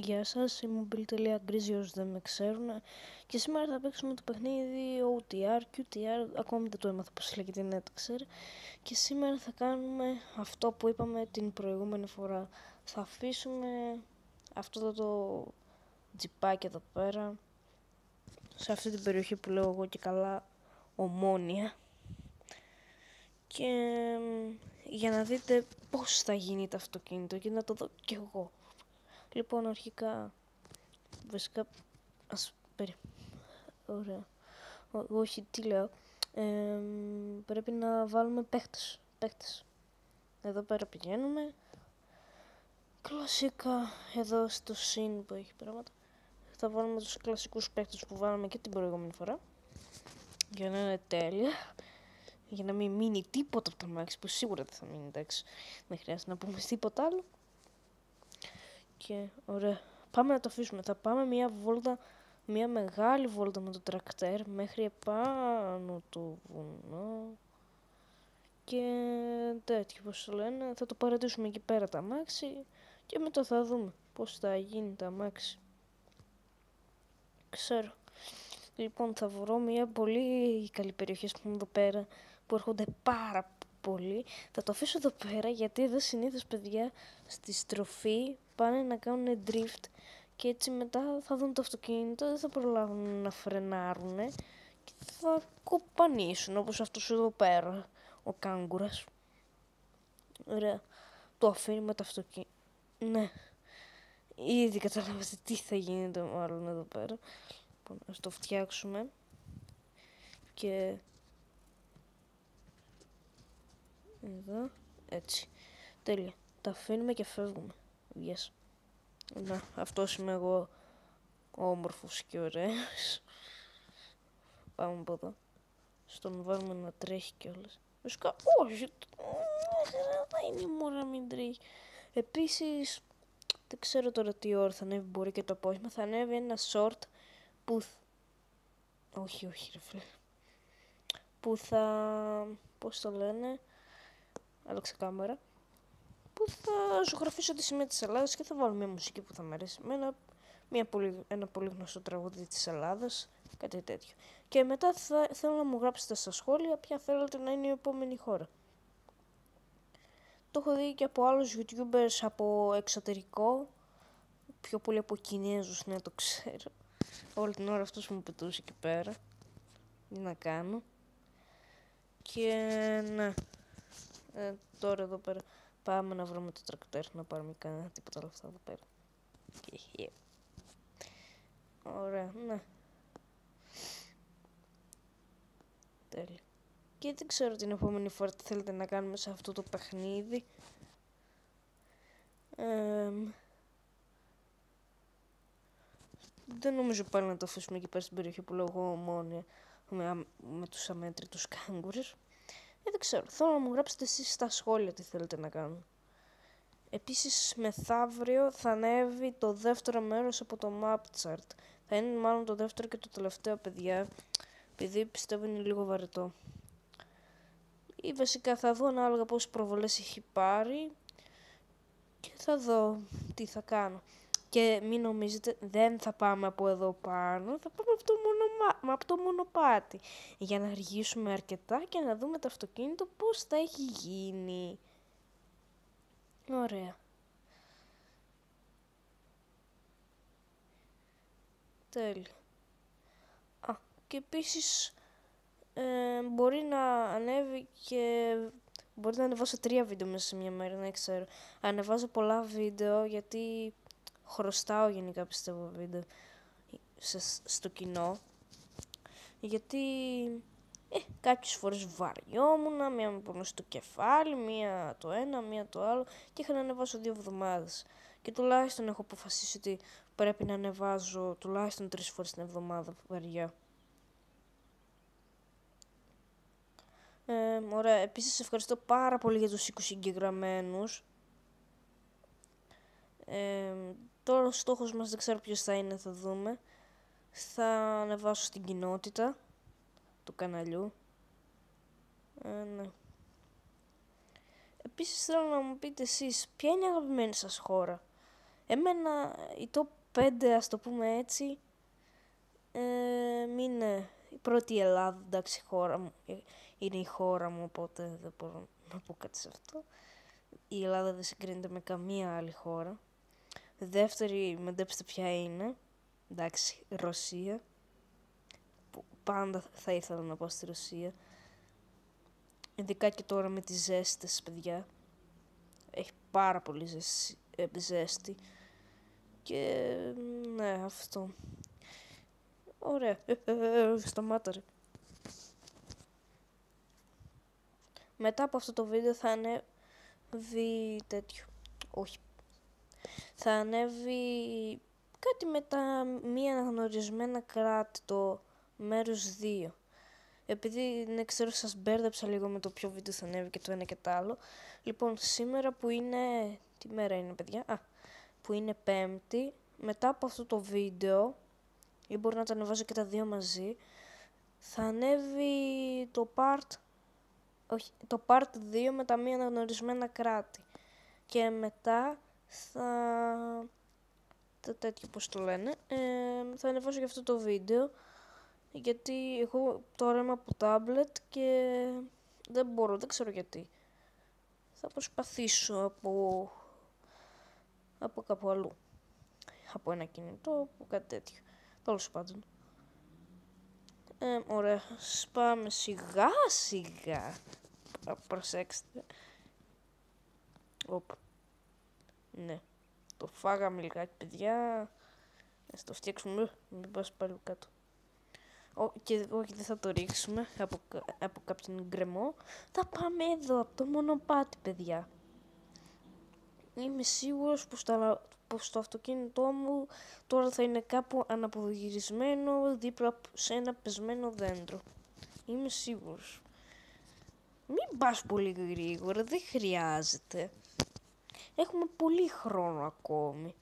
Γεια σας, είμαι ο Bill.Ggrizzy όσοι δεν με ξέρουν και σήμερα θα παίξουμε το παιχνίδι OTR, QTR, ακόμη δεν το έμαθα πως λέγεται, ναι το ξέρω. Και σήμερα θα κάνουμε αυτό που είπαμε την προηγούμενη φορά. Θα αφήσουμε αυτό το τζιπάκι εδώ πέρα, σε αυτή την περιοχή που λέω εγώ και καλά Ομόνια. Και για να δείτε πώς θα γίνει το αυτοκίνητο και να το δω κι εγώ. Λοιπόν, αρχικά, βασικά, ωραία. Όχι, τι λέω. Πρέπει να βάλουμε παίχτες. Εδώ πέρα πηγαίνουμε. Κλασικά, εδώ στο συν που έχει πράγματα. Θα βάλουμε τους κλασικούς παίχτες που βάλαμε και την προηγούμενη φορά. Για να είναι τέλεια. Για να μην μείνει τίποτα από το αμάξι, που σίγουρα δεν θα μείνει, εντάξει. Δεν χρειάζεται να πούμε τίποτα άλλο. Και ωραία. Πάμε να το αφήσουμε. Θα πάμε μια μεγάλη βόλτα με το τρακτέρ μέχρι επάνω το βουνό. Και τέτοιο, πώς το λένε, θα το παρατήσουμε εκεί πέρα το αμάξι και μετά θα δούμε πώς θα γίνει το αμάξι. Ξέρω. Λοιπόν, θα βρω μια πολύ καλή περιοχή, ας πούμε, εδώ πέρα, που έρχονται πάρα πολύ. Θα το αφήσω εδώ πέρα, γιατί εδώ συνήθως, παιδιά, στη στροφή πάνε να κάνουν drift και έτσι μετά θα δουν το αυτοκίνητο, δεν θα προλάβουν να φρενάρουν και θα κοπανίσουν, όπως αυτός εδώ πέρα, ο κάγκουρας. Ωραία. Το αφήνουμε το αυτοκίνητο. Ναι. Ήδη καταλάβατε τι θα γίνεται μάλλον εδώ πέρα. Λοιπόν, ας το φτιάξουμε. Και εδώ. Έτσι. Τέλεια. Τα αφήνουμε και φεύγουμε. Yes. Να, αυτός είμαι εγώ. Όμορφος και ωραίος. Πάμε από εδώ. Στον βάλουμε να τρέχει κιόλας. Βασικά, όχι. Θα είναι η μόρα μην τρέχει. Επίσης, δεν ξέρω τώρα τι ώρα θα ανέβει, μπορεί και το απόγευμα. Θα ανέβει ένα short που... Όχι ρε φίλε. Που θα... πώς το λένε... Άλλαξε κάμερα. Που θα ζωγραφίσω τη σημαία της Ελλάδας και θα βάλω μια μουσική που θα μου αρέσει εμένα. Ένα πολύ γνωστό τραγούδι της Ελλάδας. Κάτι τέτοιο. Και μετά θέλω να μου γράψετε στα σχόλια ποια θέλετε να είναι η επόμενη χώρα. Το έχω δει και από άλλους YouTubers από εξωτερικό. Πιο πολύ από Κινέζους, ναι, το ξέρω. Όλη την ώρα αυτός μου πετούσε εκεί πέρα. Τι να κάνω. Και ναι. Τώρα εδώ πέρα πάμε να βρούμε το τρακτέρ, να πάρουμε κανένα τίποτα άλλο αυτά εδώ πέρα. Ωραία, ναι. Τέλεια. Και δεν ξέρω την επόμενη φορά τι θέλετε να κάνουμε σε αυτό το παιχνίδι. Δεν νομίζω πάλι να το αφήσουμε εκεί πέρα στην περιοχή που λέω εγώ Ομόνια με τους αμέτρητους κάγκουρες. Δεν ξέρω, θέλω να μου γράψετε εσείς στα σχόλια τι θέλετε να κάνω. Επίσης μεθαύριο θα ανέβει το δεύτερο μέρος από το map chart. Θα είναι μάλλον το δεύτερο και το τελευταίο, παιδιά, επειδή πιστεύω είναι λίγο βαρετό. Ή βασικά θα δω ανάλογα πόσες προβολές έχει πάρει και θα δω τι θα κάνω. Και μην νομίζετε, δεν θα πάμε από εδώ πάνω, θα πάμε από το μονοπάτι. Για να αργήσουμε αρκετά και να δούμε το αυτοκίνητο πώς θα έχει γίνει. Ωραία. Τέλεια. Και επίσης μπορεί να ανέβει και... Μπορεί να ανεβάσω 3 βίντεο μέσα σε μια μέρα, δεν ξέρω. Ανεβάζω πολλά βίντεο γιατί χρωστάω γενικά πιστεύω βίντεο στο κοινό. Γιατί κάποιες φορές βαριόμουν, μία με πονούσε στο κεφάλι, μία το ένα, μία το άλλο και είχα να ανεβάσω 2 εβδομάδες. Και τουλάχιστον έχω αποφασίσει ότι πρέπει να ανεβάζω τουλάχιστον 3 φορές την εβδομάδα βαριά. Ωραία, επίσης ευχαριστώ πάρα πολύ για τους 20 εγγεγραμμένους. Τώρα ο στόχος μας δεν ξέρω ποιος θα είναι, θα δούμε. Θα ανεβάσω στην κοινότητα του καναλιού. Ναι. Επίσης θέλω να μου πείτε εσείς ποια είναι η αγαπημένη σας χώρα. Εμένα η top 5, ας το πούμε έτσι, είναι η πρώτη η Ελλάδα, εντάξει, χώρα μου, είναι η χώρα μου, οπότε δεν μπορώ να πω κάτι σε αυτό. Η Ελλάδα δεν συγκρίνεται με καμία άλλη χώρα. Δεύτερη, μαντέψτε ποια είναι, εντάξει, Ρωσία. Που πάντα θα ήθελα να πάω στη Ρωσία. Ειδικά και τώρα με τις ζέστες, παιδιά. Έχει πάρα πολύ ζέστη. Και ναι, αυτό. Ωραία. Σταμάτα ρε. Μετά από αυτό το βίντεο θα ανέβει τέτοιο. Όχι. Θα ανέβει κάτι με τα μη αναγνωρισμένα κράτη, το μέρος 2. Επειδή δεν ξέρω, σας μπέρδεψα λίγο με το ποιο βίντεο θα ανέβει και το ένα και το άλλο. Λοιπόν, σήμερα που είναι... Τι μέρα είναι, παιδιά? Που είναι Πέμπτη. Μετά από αυτό το βίντεο, ή μπορεί να τα ανεβάζω και τα δύο μαζί, θα ανέβει το part 2 με τα μη αναγνωρισμένα κράτη. Και μετά το τέτοιο, πώς το λένε, θα ανεβάσω και αυτό το βίντεο, γιατί εγώ τώρα είμαι από tablet και δεν μπορώ, δεν ξέρω γιατί. Θα προσπαθήσω από κάπου αλλού. Από ένα κινητό, από κάτι τέτοιο. Τέλος πάντων. Ωραία, πάμε σιγά σιγά. Προσέξτε. Ναι. Το φάγαμε λιγάκι, παιδιά. Ας το φτιάξουμε. Μην πας πάλι κάτω. Όχι, δεν θα το ρίξουμε από κάποιον γκρεμό. Θα πάμε εδώ, από το μονοπάτι, παιδιά. Είμαι σίγουρος πως το αυτοκίνητό μου τώρα θα είναι κάπου αναποδογυρισμένο δίπλα σε ένα πεσμένο δέντρο. Είμαι σίγουρος. Μην πας πολύ γρήγορα, δεν χρειάζεται. Έχουμε πολύ χρόνο ακόμη.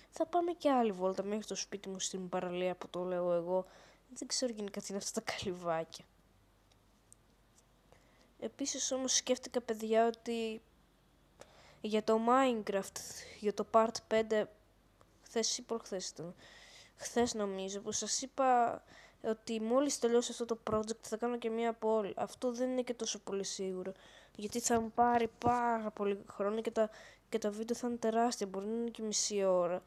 Θα πάμε και άλλη βόλτα μέχρι το σπίτι μου στην παραλία που το λέω εγώ. Δεν ξέρω γενικά τι είναι αυτά τα καλυβάκια. Επίσης όμως σκέφτηκα, παιδιά, ότι για το Minecraft, για το Part 5, χθες ή προχθές ήταν, χθες νομίζω, που σας είπα ότι μόλις τελειώσει αυτό το project θα κάνω και μία πόλη. Αυτό δεν είναι και τόσο πολύ σίγουρο, γιατί θα μου πάρει πάρα πολύ χρόνο και τα βίντεο θα είναι τεράστια, μπορεί να είναι και μισή ώρα.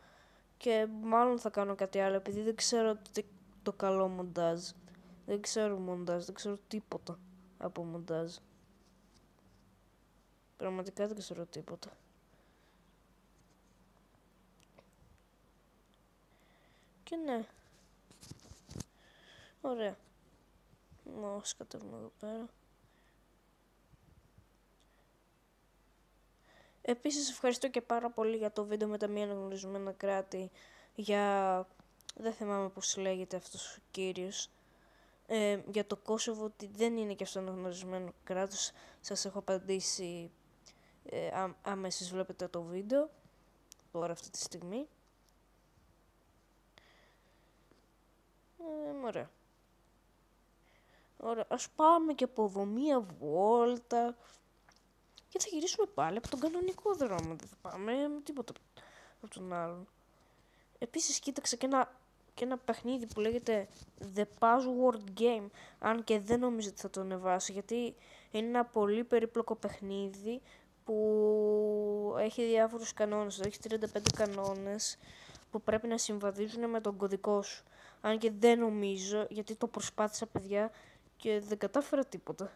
Και μάλλον θα κάνω κάτι άλλο, επειδή δεν ξέρω το καλό μοντάζ. Δεν ξέρω μοντάζ, δεν ξέρω τίποτα από μοντάζ. Πραγματικά δεν ξέρω τίποτα. Και ναι. Ωραία. Ας κατέβουμε εδώ πέρα. Επίσης ευχαριστώ και πάρα πολύ για το βίντεο με τα μη αναγνωρισμένα κράτη. Δεν θυμάμαι πώς λέγεται αυτός ο κύριος. Για το Κόσοβο, ότι δεν είναι και αυτό αναγνωρισμένο κράτος. Σας έχω απαντήσει άμα εσείς βλέπετε το βίντεο. Τώρα αυτή τη στιγμή. Ωραία. Ωραία, ας πάμε και από εδώ μία βόλτα. Και θα γυρίσουμε πάλι από τον κανονικό δρόμο. Δεν θα πάμε με τίποτα από τον άλλον. Επίσης κοίταξα και ένα παιχνίδι που λέγεται The Password Game. Αν και δεν νομίζω ότι θα το ανεβάσω, γιατί είναι ένα πολύ περίπλοκο παιχνίδι που έχει διάφορους κανόνες. Έχει 35 κανόνες που πρέπει να συμβαδίζουν με τον κωδικό σου. Αν και δεν νομίζω, γιατί το προσπάθησα, παιδιά, και δεν κατάφερα τίποτα.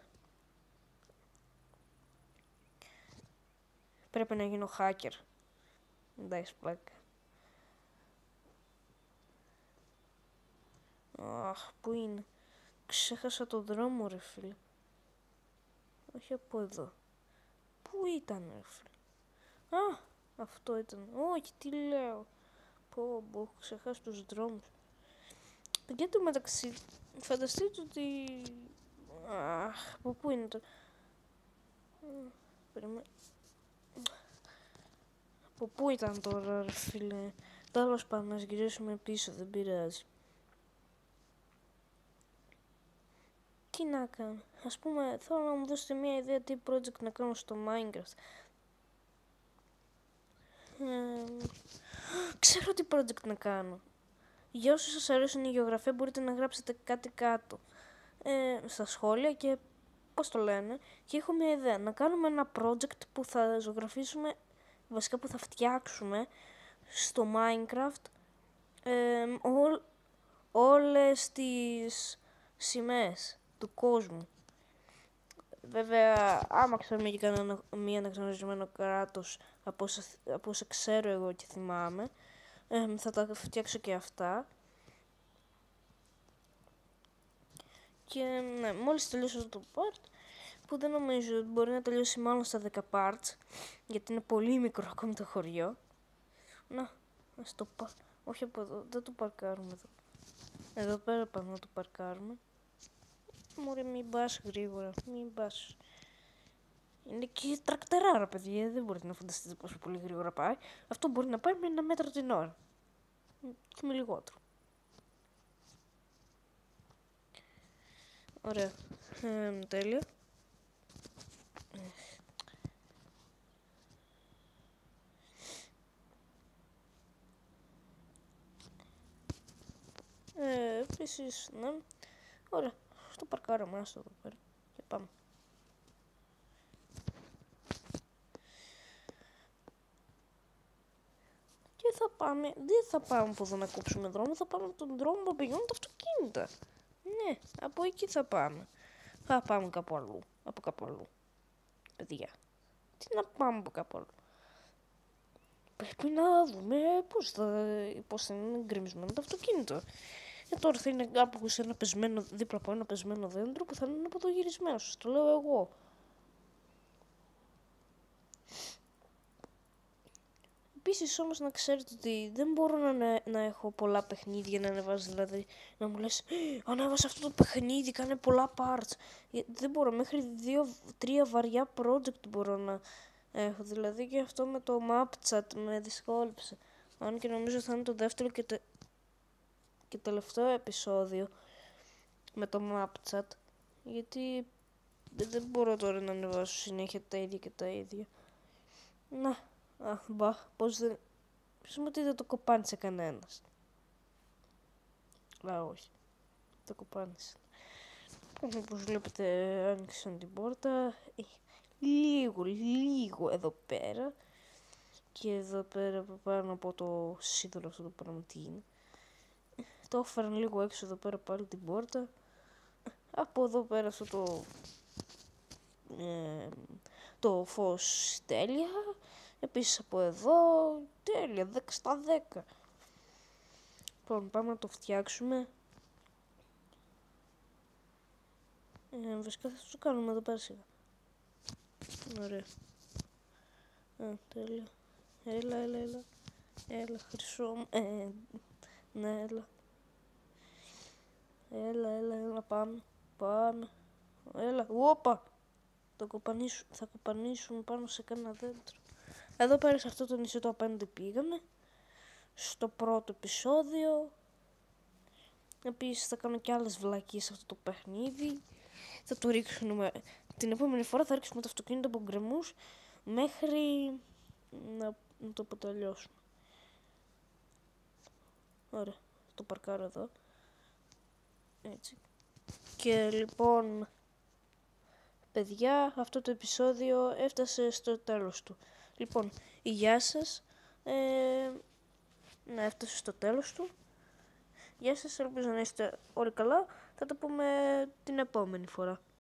Πρέπει να γίνω hacker. Εντάξει, πλάκα. Αχ, πού είναι? Ξέχασα το δρόμο, ρε φίλε. Όχι από εδώ. Πού ήταν, ρε φίλε? Α, αυτό ήταν. Όχι, τι λέω. Πω, έχω ξεχάσει τους δρόμους. Για το μεταξύ, φανταστείτε ότι... Αχ, από πού είναι το... Από πού ήταν τώρα, ρε φίλε? Τέλος πάντων, να γυρίσουμε πίσω, δεν πειράζει. Τι να κάνω? Ας πούμε, θέλω να μου δώσετε μια ιδέα τι project να κάνω στο Minecraft. ξέρω τι project να κάνω. Για όσους σας αρέσουν η γεωγραφία μπορείτε να γράψετε κάτι κάτω στα σχόλια και πώς το λένε. Και έχω μια ιδέα, να κάνουμε ένα project που θα ζωγραφίσουμε, βασικά που θα φτιάξουμε στο Minecraft όλες τις σημαίες του κόσμου. Βέβαια, άμα ξέρουμε και κανένα μη αναγνωρισμένο κράτος από όσα ξέρω εγώ και θυμάμαι, θα τα φτιάξω και αυτά. Και ναι, μόλις τελειώσω αυτό το part, που δεν νομίζω ότι μπορεί να τελειώσει μάλλον στα 10 parts, γιατί είναι πολύ μικρό ακόμη το χωριό. Να, ας το όχι από εδώ, δεν το παρκάρουμε εδώ. Εδώ πέρα πάμε να το παρκάρουμε. Μωρέ, μην πας γρήγορα, μην πας. Είναι και τρακτεράρα, παιδιά, δεν μπορείτε να φανταστείτε πόσο πολύ γρήγορα πάει. Αυτό μπορεί να πάει με 1 μέτρο την ώρα. Και με λιγότερο. Ωραία. Τέλεια. Επίσης, ναι. Ωραία. Στο παρκάρουμε, άστο εδώ πέρα. Και πάμε. Και θα πάμε, δεν θα πάμε από εδώ να κόψουμε δρόμο, θα πάμε από τον δρόμο που πηγαίνουν τα αυτοκίνητα. Ναι, από εκεί θα πάμε. Θα πάμε κάπου αλλού, από κάπου αλλού. Παιδιά, τι να πάμε από κάπου αλλού. Πρέπει να δούμε πώς θα είναι γκρεμισμένο το αυτοκίνητο. Τώρα θα είναι κάπου σε ένα πεσμένο, δίπλα από ένα πεσμένο δέντρο που θα είναι αποδογυρισμένο. Σας το λέω εγώ. Επίσης όμως να ξέρετε ότι δεν μπορώ να έχω πολλά παιχνίδια να ανεβάζω, δηλαδή να μου λες ανέβασα αυτό το παιχνίδι, κάνε πολλά parts. Δεν μπορώ, μέχρι 2-3 βαριά project μπορώ να έχω, δηλαδή και αυτό με το MapChat με δυσκόλεψε. Αν και νομίζω θα είναι το δεύτερο και τελευταίο επεισόδιο με το MapChat, γιατί δεν μπορώ τώρα να ανεβάσω συνέχεια τα ίδια και τα ίδια. Να, πώς δεν... Πες ότι δεν το κοπάνισε κανένας. Όχι, το κοπάνισε. Όπως βλέπετε άνοιξαν την πόρτα, λίγο εδώ πέρα. Και εδώ πέρα πάνω από το σίδερο αυτό το πράγμα τι είναι. Το έφεραν λίγο έξω εδώ πέρα πάλι την πόρτα. Από εδώ πέρα αυτό το φως τέλεια. Επίσης από εδώ τέλεια, 10 στα 10. Λοιπόν, πάμε να το φτιάξουμε. Βασικά θα το κάνουμε εδώ πέρα σιγά. Ωραία. Τέλεια. Έλα, χρυσό μου. Ναι, έλα, πάμε. Έλα, όπα. Θα κοπανίσουμε πάνω σε κανένα δέντρο. Εδώ πέρα σε αυτό το νησί το απέναντι πήγαμε. Στο πρώτο επεισόδιο. Επίσης θα κάνω και άλλες βλακίες σε αυτό το παιχνίδι. Θα το ρίξουμε. Την επόμενη φορά θα ρίξουμε το αυτοκίνητο από γκρεμούς μέχρι να το αποτελειώσουμε. Ωραία, το παρκάρω εδώ. Έτσι. Και λοιπόν, παιδιά, αυτό το επεισόδιο έφτασε στο τέλος του. Λοιπόν, γεια σας. Να έφτασε στο τέλος του. Γεια σας, ελπίζω να είστε όλοι καλά. Θα τα πούμε την επόμενη φορά.